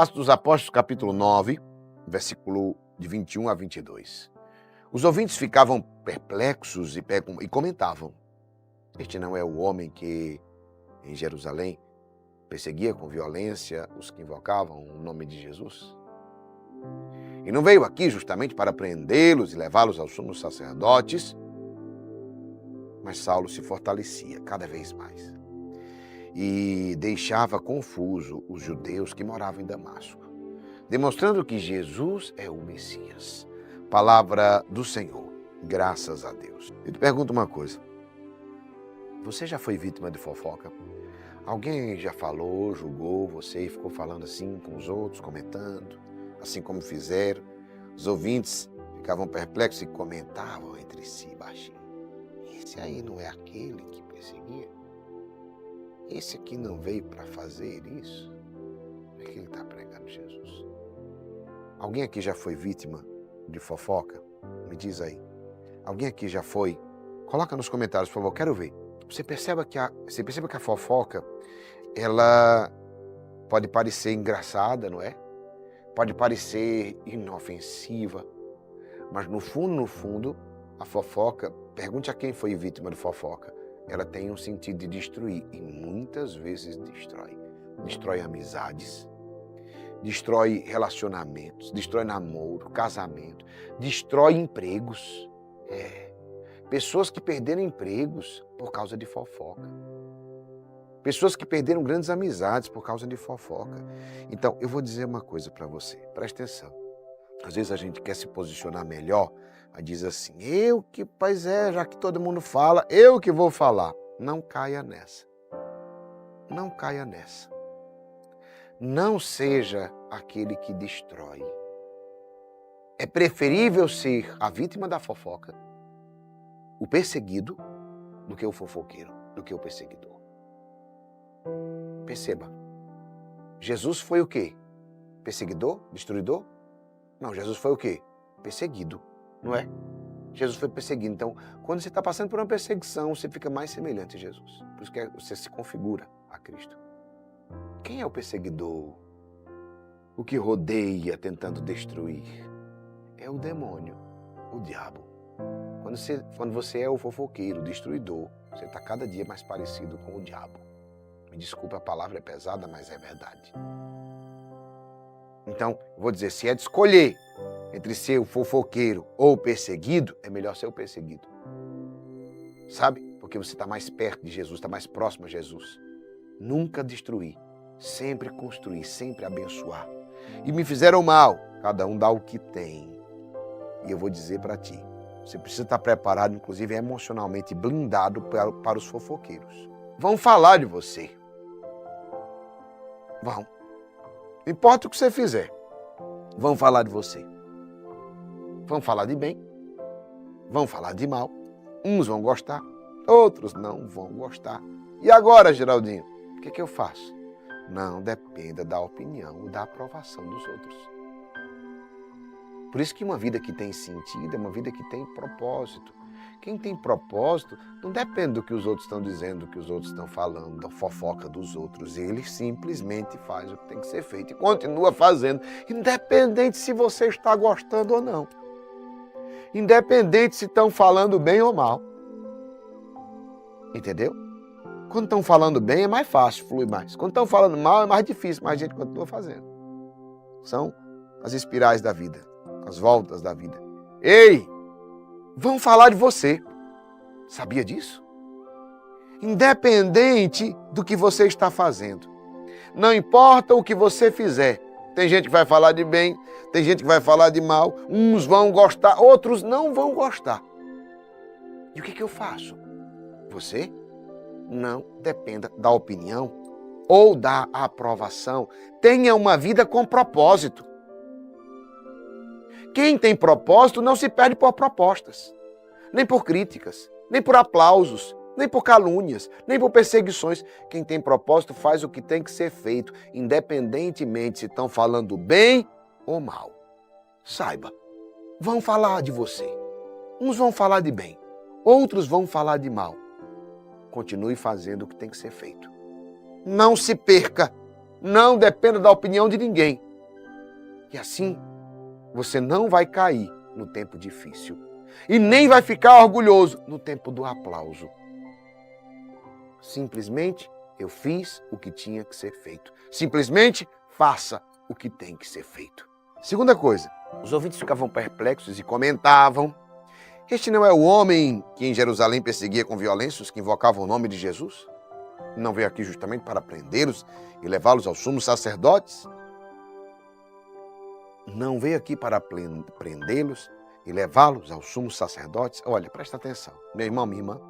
Atos dos Apóstolos, capítulo 9, versículo de 21 a 22. Os ouvintes ficavam perplexos e comentavam: este não é o homem que, em Jerusalém, perseguia com violência os que invocavam o nome de Jesus? E não veio aqui justamente para prendê-los e levá-los aos sumos sacerdotes? Mas Saulo se fortalecia cada vez mais e deixava confuso os judeus que moravam em Damasco, demonstrando que Jesus é o Messias. Palavra do Senhor, graças a Deus. Eu te pergunto uma coisa: você já foi vítima de fofoca? Alguém já falou, julgou você e ficou falando assim com os outros, comentando, assim como fizeram? Os ouvintes ficavam perplexos e comentavam entre si baixinho: esse aí não é aquele que perseguia? Esse aqui não veio para fazer isso? É que ele está pregando Jesus. Alguém aqui já foi vítima de fofoca? Me diz aí. Alguém aqui já foi? Coloca nos comentários, por favor, quero ver. Você percebe que a fofoca, ela pode parecer engraçada, não é? Pode parecer inofensiva, mas no fundo, a fofoca, pergunte a quem foi vítima de fofoca, ela tem um sentido de destruir e muitas vezes destrói. Destrói amizades, destrói relacionamentos, destrói namoro, casamento, destrói empregos. Pessoas que perderam empregos por causa de fofoca. Pessoas que perderam grandes amizades por causa de fofoca. Então, eu vou dizer uma coisa para você, presta atenção. Às vezes a gente quer se posicionar melhor, aí diz assim: já que todo mundo fala, eu que vou falar. Não caia nessa. Não caia nessa. Não seja aquele que destrói. É preferível ser a vítima da fofoca, o perseguido, do que o fofoqueiro, do que o perseguidor. Perceba, Jesus foi o quê? Perseguidor? Destruidor? Não, Jesus foi o quê? Perseguido, não é? Jesus foi perseguido. Então, quando você está passando por uma perseguição, você fica mais semelhante a Jesus. Por isso que você se configura a Cristo. Quem é o perseguidor? O que rodeia tentando destruir? É o demônio, o diabo. Quando você é o fofoqueiro, o destruidor, você está cada dia mais parecido com o diabo. Me desculpe, a palavra é pesada, mas é verdade. Então, eu vou dizer, se é de escolher entre ser o fofoqueiro ou o perseguido, é melhor ser o perseguido. Sabe? Porque você está mais perto de Jesus, está mais próximo a Jesus. Nunca destruir, sempre construir, sempre abençoar. E me fizeram mal, cada um dá o que tem. E eu vou dizer para ti, você precisa estar preparado, inclusive emocionalmente blindado para os fofoqueiros. Vão falar de você. Vão. Não importa o que você fizer, vão falar de você. Vão falar de bem, vão falar de mal. Uns vão gostar, outros não vão gostar. E agora, Geraldinho, o que eu faço? Não dependa da opinião ou da aprovação dos outros. Por isso que uma vida que tem sentido é uma vida que tem propósito. Quem tem propósito não depende do que os outros estão dizendo, do que os outros estão falando, da fofoca dos outros. Ele simplesmente faz o que tem que ser feito e continua fazendo, independente se você está gostando ou não. Independente se estão falando bem ou mal. Entendeu? Quando estão falando bem é mais fácil, flui mais. Quando estão falando mal é mais difícil, mas a gente continua fazendo. São as espirais da vida, as voltas da vida. Ei! Vão falar de você. Sabia disso? Independente do que você está fazendo. Não importa o que você fizer. Tem gente que vai falar de bem, tem gente que vai falar de mal. Uns vão gostar, outros não vão gostar. E o que eu faço? Você não dependa da opinião ou da aprovação. Tenha uma vida com propósito. Quem tem propósito não se perde por propostas, nem por críticas, nem por aplausos, nem por calúnias, nem por perseguições. Quem tem propósito faz o que tem que ser feito, independentemente se estão falando bem ou mal. Saiba, vão falar de você. Uns vão falar de bem, outros vão falar de mal. Continue fazendo o que tem que ser feito. Não se perca, não dependa da opinião de ninguém. E assim, você não vai cair no tempo difícil. E nem vai ficar orgulhoso no tempo do aplauso. Simplesmente, eu fiz o que tinha que ser feito. Simplesmente, faça o que tem que ser feito. Segunda coisa, os ouvintes ficavam perplexos e comentavam: este não é o homem que em Jerusalém perseguia com violência os que invocavam o nome de Jesus? Não veio aqui justamente para prendê-los e levá-los aos sumos sacerdotes? Não veio aqui para prendê-los e levá-los aos sumos sacerdotes? Olha, presta atenção, meu irmão, minha irmã,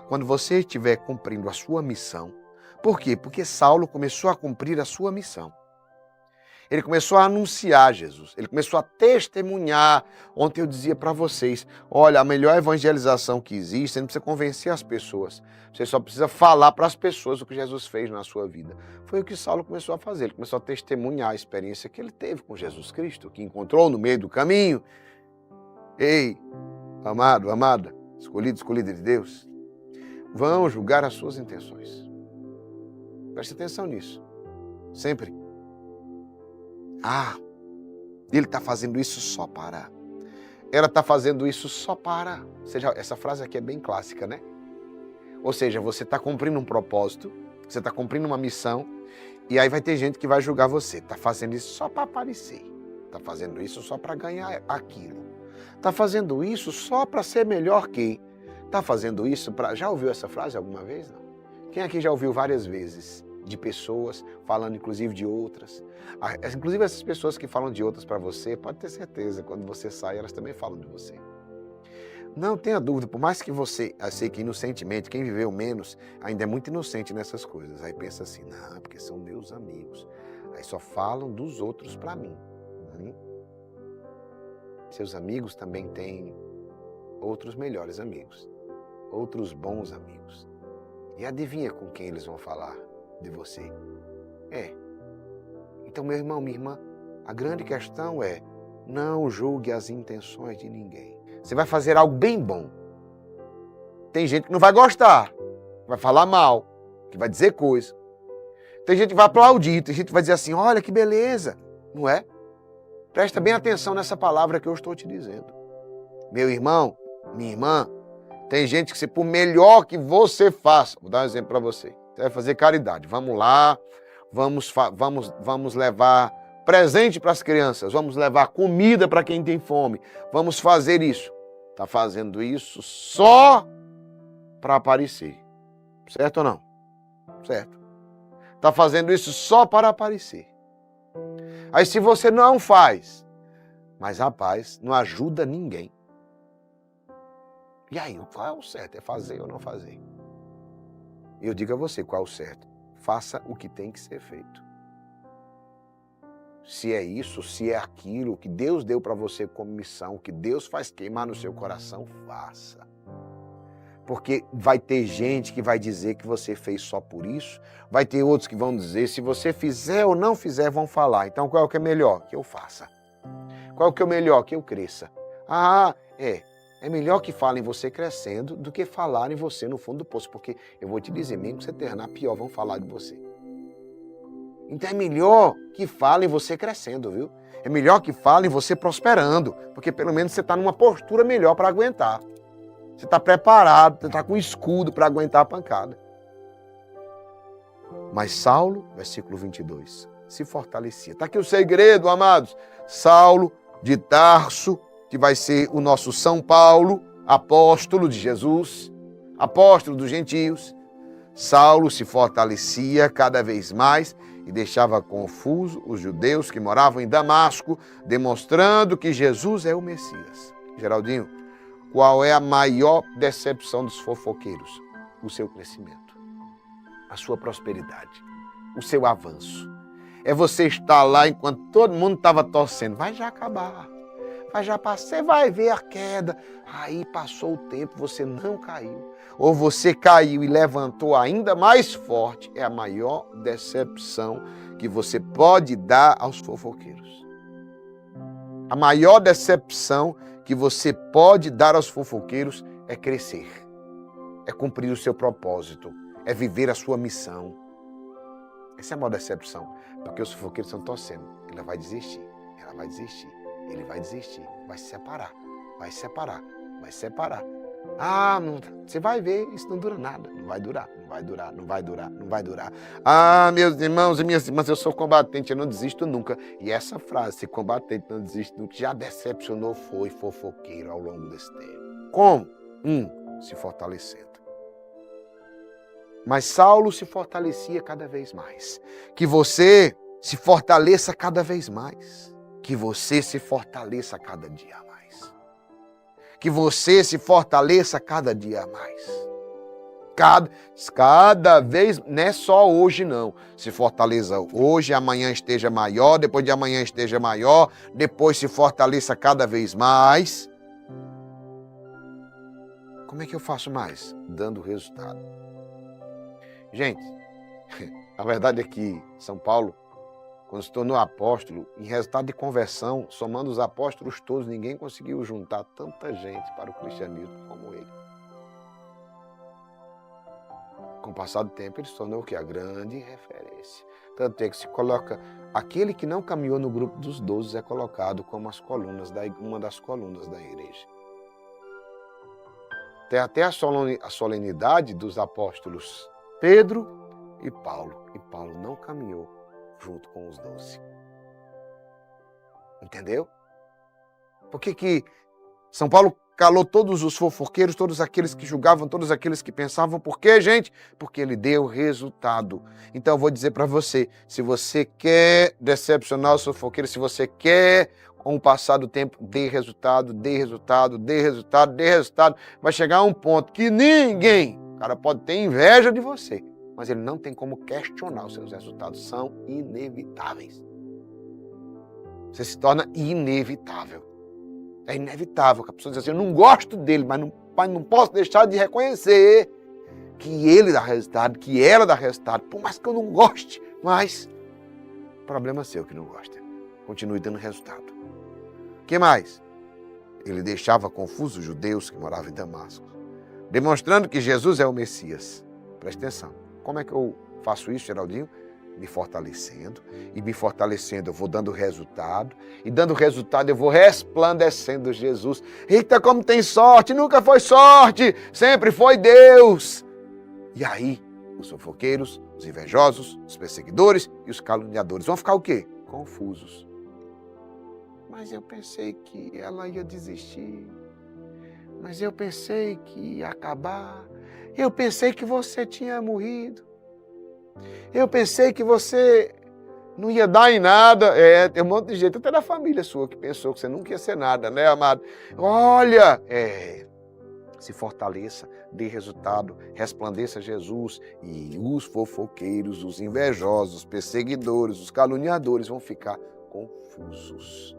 quando você estiver cumprindo a sua missão, por quê? Porque Saulo começou a cumprir a sua missão. Ele começou a anunciar Jesus, ele começou a testemunhar. Ontem eu dizia para vocês, olha, a melhor evangelização que existe, você não precisa convencer as pessoas, você só precisa falar para as pessoas o que Jesus fez na sua vida. Foi o que Saulo começou a fazer, ele começou a testemunhar a experiência que ele teve com Jesus Cristo, que encontrou no meio do caminho. Ei, amado, amada, escolhido, escolhida de Deus, vão julgar as suas intenções. Preste atenção nisso, sempre. Ele está fazendo isso só para. Ela está fazendo isso só para. Ou seja, essa frase aqui é bem clássica, né? Ou seja, você está cumprindo um propósito, você está cumprindo uma missão, e aí vai ter gente que vai julgar você. Está fazendo isso só para aparecer. Está fazendo isso só para ganhar aquilo. Está fazendo isso só para ser melhor que. Está fazendo isso para... Já ouviu essa frase alguma vez? Não? Quem aqui já ouviu várias vezes? De pessoas, falando inclusive de outras. Inclusive essas pessoas que falam de outras para você, pode ter certeza, quando você sai, elas também falam de você. Não tenha dúvida, por mais que você, eu sei que inocentemente, quem viveu menos, ainda é muito inocente nessas coisas. Aí pensa assim, não, porque são meus amigos. Aí só falam dos outros para mim. Seus amigos também têm outros melhores amigos, outros bons amigos. E adivinha com quem eles vão falar de você? Então, meu irmão, minha irmã, a grande questão é: não julgue as intenções de ninguém. Você vai fazer algo bem bom. Tem gente que não vai gostar, vai falar mal, que vai dizer coisa. Tem gente que vai aplaudir, tem gente que vai dizer assim, olha que beleza, não é? Presta bem atenção nessa palavra que eu estou te dizendo. Meu irmão, minha irmã, tem gente que, por melhor que você faça, vou dar um exemplo para você. Você vai fazer caridade. Vamos lá, vamos levar presente para as crianças, vamos levar comida para quem tem fome, vamos fazer isso. Está fazendo isso só para aparecer. Certo ou não? Certo. Está fazendo isso só para aparecer. Aí se você não faz, mas rapaz, não ajuda ninguém. E aí, qual é o certo? É fazer ou não fazer? Eu digo a você qual é o certo. Faça o que tem que ser feito. Se é isso, se é aquilo que Deus deu para você como missão, que Deus faz queimar no seu coração, faça. Porque vai ter gente que vai dizer que você fez só por isso, vai ter outros que vão dizer, se você fizer ou não fizer, vão falar. Então qual é o que é melhor? Que eu faça. Qual é o que é melhor? Que eu cresça. É melhor que falem você crescendo do que falarem você no fundo do poço, porque eu vou te dizer, mesmo que você terminar pior, vão falar de você. Então é melhor que falem você crescendo, viu? É melhor que falem você prosperando, porque pelo menos você está numa postura melhor para aguentar. Você está preparado, você está com escudo para aguentar a pancada. Mas Saulo, versículo 22, se fortalecia. Está aqui o segredo, amados. Saulo de Tarso, que vai ser o nosso São Paulo, apóstolo de Jesus, apóstolo dos gentios. Saulo se fortalecia cada vez mais e deixava confuso os judeus que moravam em Damasco, demonstrando que Jesus é o Messias. Geraldinho, qual é a maior decepção dos fofoqueiros? O seu crescimento, a sua prosperidade, o seu avanço. É você estar lá enquanto todo mundo estava torcendo. Vai já acabar, vai já passar, você vai ver a queda. Aí passou o tempo, você não caiu. Ou você caiu e levantou ainda mais forte. É a maior decepção que você pode dar aos fofoqueiros. A maior decepção que você pode dar aos fofoqueiros é crescer, é cumprir o seu propósito, é viver a sua missão. Essa é a maior decepção, porque os fofoqueiros estão torcendo. Ela vai desistir, vai desistir. Ele vai desistir, vai se separar, vai se separar, vai se separar. Ah, você vai ver, isso não dura nada, não vai durar, não vai durar, não vai durar, não vai durar. Ah, meus irmãos e minhas irmãs, eu sou combatente, eu não desisto nunca. E essa frase, ser combatente, não desisto nunca, já decepcionou, foi fofoqueiro ao longo desse tempo. Como? Se fortalecendo. Mas Saulo se fortalecia cada vez mais. Que você se fortaleça cada vez mais. Que você se fortaleça cada dia mais. Que você se fortaleça cada dia mais. Cada vez, não é só hoje não. Se fortaleça hoje, amanhã esteja maior, depois de amanhã esteja maior, depois se fortaleça cada vez mais. Como é que eu faço mais? Dando resultado. Gente, a verdade é que São Paulo, quando se tornou apóstolo, em resultado de conversão, somando os apóstolos todos, ninguém conseguiu juntar tanta gente para o cristianismo como ele. Com o passar do tempo, ele se tornou o quê? A grande referência. Tanto é que se coloca, aquele que não caminhou no grupo dos 12 é colocado como uma das colunas da igreja. Tem até a solenidade dos apóstolos Pedro e Paulo. E Paulo não caminhou junto com os 12. Entendeu? Por que São Paulo calou todos os fofoqueiros, todos aqueles que julgavam, todos aqueles que pensavam? Por quê, gente? Porque ele deu resultado. Então eu vou dizer para você, se você quer decepcionar os fofoqueiros, se você quer, com o passar do tempo, dê resultado, dê resultado, dê resultado, dê resultado. Vai chegar a um ponto que ninguém, o cara pode ter inveja de você, mas ele não tem como questionar os seus resultados. São inevitáveis. Você se torna inevitável. É inevitável que a pessoa diz assim, eu não gosto dele, mas não posso deixar de reconhecer que ele dá resultado, que ela dá resultado, por mais que eu não goste, mas problema seu que não gosta. Continue dando resultado. O que mais? Ele deixava confusos os judeus que moravam em Damasco, demonstrando que Jesus é o Messias. Preste atenção. Como é que eu faço isso, Geraldinho? Me fortalecendo, e me fortalecendo eu vou dando resultado, e dando resultado eu vou resplandecendo Jesus. Eita, como tem sorte, nunca foi sorte, sempre foi Deus. E aí, os fofoqueiros, os invejosos, os perseguidores e os caluniadores vão ficar o quê? Confusos. Mas eu pensei que ela ia desistir, mas eu pensei que ia acabar, eu pensei que você tinha morrido. Eu pensei que você não ia dar em nada. Tem um monte de gente, até da família sua, que pensou que você nunca ia ser nada, né, amado? Olha, se fortaleça, dê resultado, resplandeça Jesus, e os fofoqueiros, os invejosos, os perseguidores, os caluniadores vão ficar confusos.